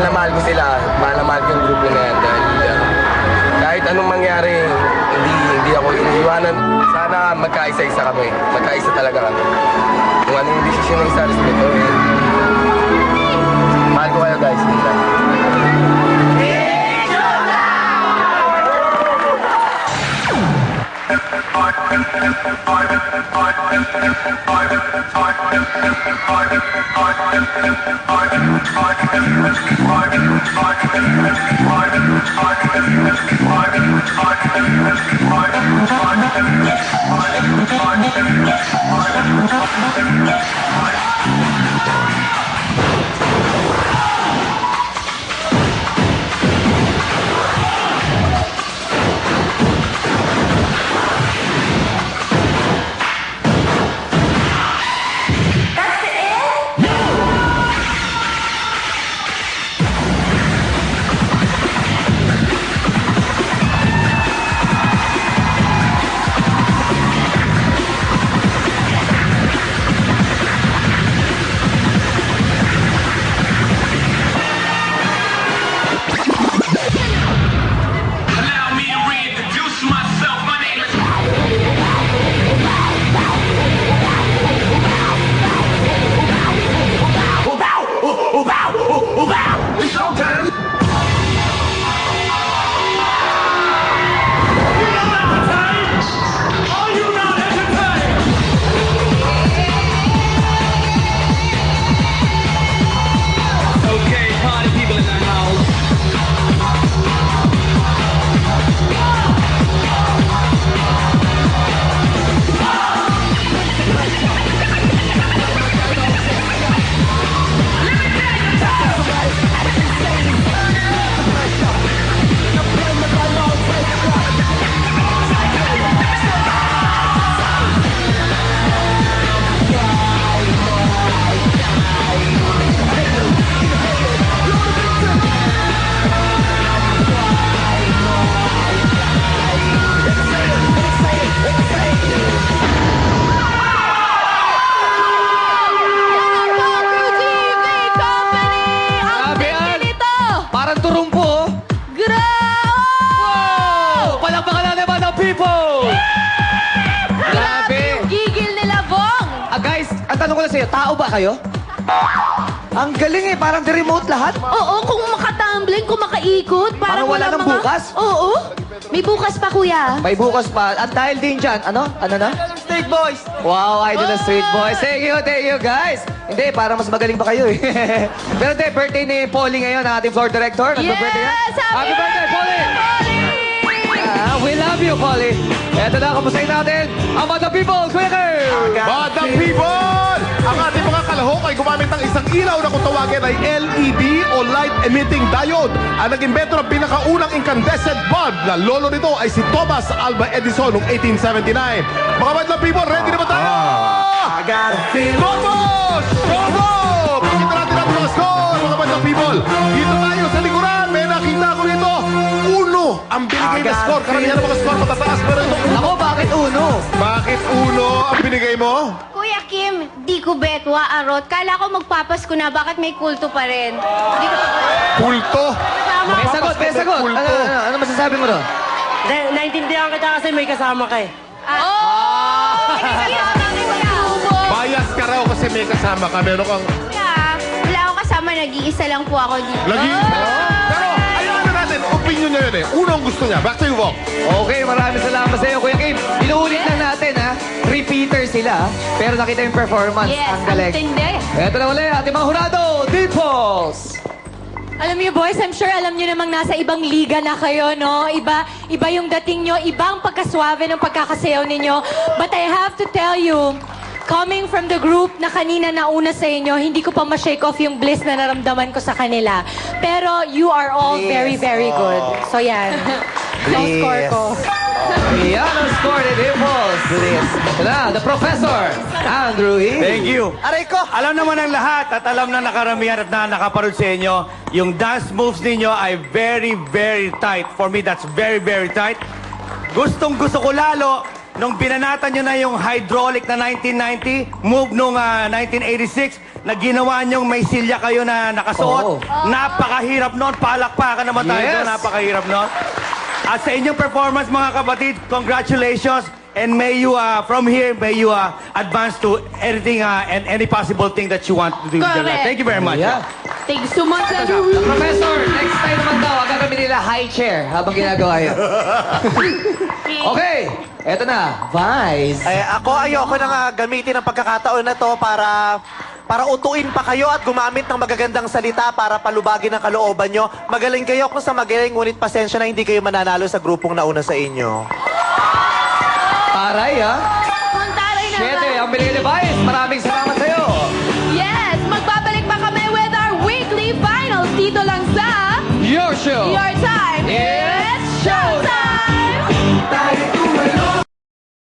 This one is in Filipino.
mahal ko sila. Mahal na mahal ko yung grupo na yan. Dahil kahit anong mangyari, hindi ako iniiwanan. Sana magkaisa-isa kami. Magkaisa talaga kami. Kung ano yung desisyon ng isa, respeto. Mahal ko kayo guys. Parang turumpo. Wow! Palakpakan na naman ang people! Grabe yung gigil nila, Bong! Guys, ang tanong ko lang sa'yo, tao ba kayo? Ang galing parang the remote lahat. Oo, kung makatumbling, kung makaikot, Parang wala ng bukas? Oo. May bukas pa, kuya. May bukas pa. At dahil din dyan, ano na? Street Boys. Wow, idol ng Street Boys. Thank you guys. Hindi, parang mas magaling pa kayo eh. Pero hindi, birthday ni Polly ngayon, ang ating floor director. Nagbe-birthday yan. Happy birthday, Polly! We love you, Polly. Eto na, kamustahin natin ang Madang People, Kuya Kerr! Madang People! Ang ating mga kalahok ay gumamit ng isang ilaw na kung tawagin ay LED o Light Emitting Diode. Ang nag-imbento ng pinakaunang incandescent bulb na lolo nito ay si Thomas Alva Edison noong 1879. Mga Madang People, ready na ba tayo? Tomo! Tomo! Pakita natin ang mga score, mga Madang People. Dito tayo sa likuran, may nakita ko nito. Uno ang binigay na score. Karamihan ng mga score matataas, pero ito Ako, bakit uno? Bakit uno ang binigay mo? Kuya Kim, di ko betwa, arot. Kala ko magpapasko na, bakit may kulto pa rin? Di ko Kulto. May sagot, may sagot. Ano masasabi mo doon? Naintindihan kita kasi may kasama ka eh. Bias ka raw kasi may kasama ka. Meron kang Wala akong kasama, nag-iisa lang po ako dito. lagi. Pero ayaw na natin, opinion niya yun eh. Unang gusto niya. Back to you, Vok. Okay, maraming salamat sa iyo, Kuya Kim. Inuulit lang natin, ha? Repeater sila, pero nakita yung performance. Yes, ang ang galing. tindi. Ito na ulit, ating mga hurado, Dimples! Alam niyo, boys, I'm sure alam niyo namang nasa ibang liga na kayo, no? Iba yung dating niyo, iba ang pagkaswabe ng pagkakasayaw ninyo. But I have to tell you, coming from the group na kanina nauna sa inyo, hindi ko pa ma-shake off yung bliss na naramdaman ko sa kanila. Pero you are all very, very good. So yan. Ang score ko. Yan ang score ni Dimples. Ito na, the professor, Andrew E. Thank you. Aray ko! Alam naman ng lahat at alam na nakaramihan at na nakaparod sa inyo, yung dance moves ninyo ay very, very tight. For me, that's very, very tight. Gustong gusto ko lalo nung binanatan nyo na yung hydraulic na 1990, move nung 1986, na ginawa niyong may silya kayo na nakasuot. Oo. Napakahirap noon. Palakpakan naman tayo Yes. doon. Napakahirap noon. At sa inyong performance, mga kapatid, congratulations. And may you, from here, may you advance to anything and any possible thing that you want to do with your life. Correct. Thank you very much. Yeah. Thanks so much, Professor, next time naman daw, ang gagawin nila high chair habang ginagawa yun. Okay, eto na, Vice. Ako ayoko na nga gamitin ang pagkakataon na to para utuin pa kayo at gumamit ng magagandang salita para palubagin ang kalooban nyo. Magaling kayo kung sa magaling, ngunit pasensya na hindi kayo mananalo sa grupong nauna sa inyo. Taray, ha? Ang taray na Siyete, ang Billy Vice, maraming salamat sa'yo. Yes! Magbabalik pa kami with our weekly finals dito lang sa Your show. Your Time. Yeah.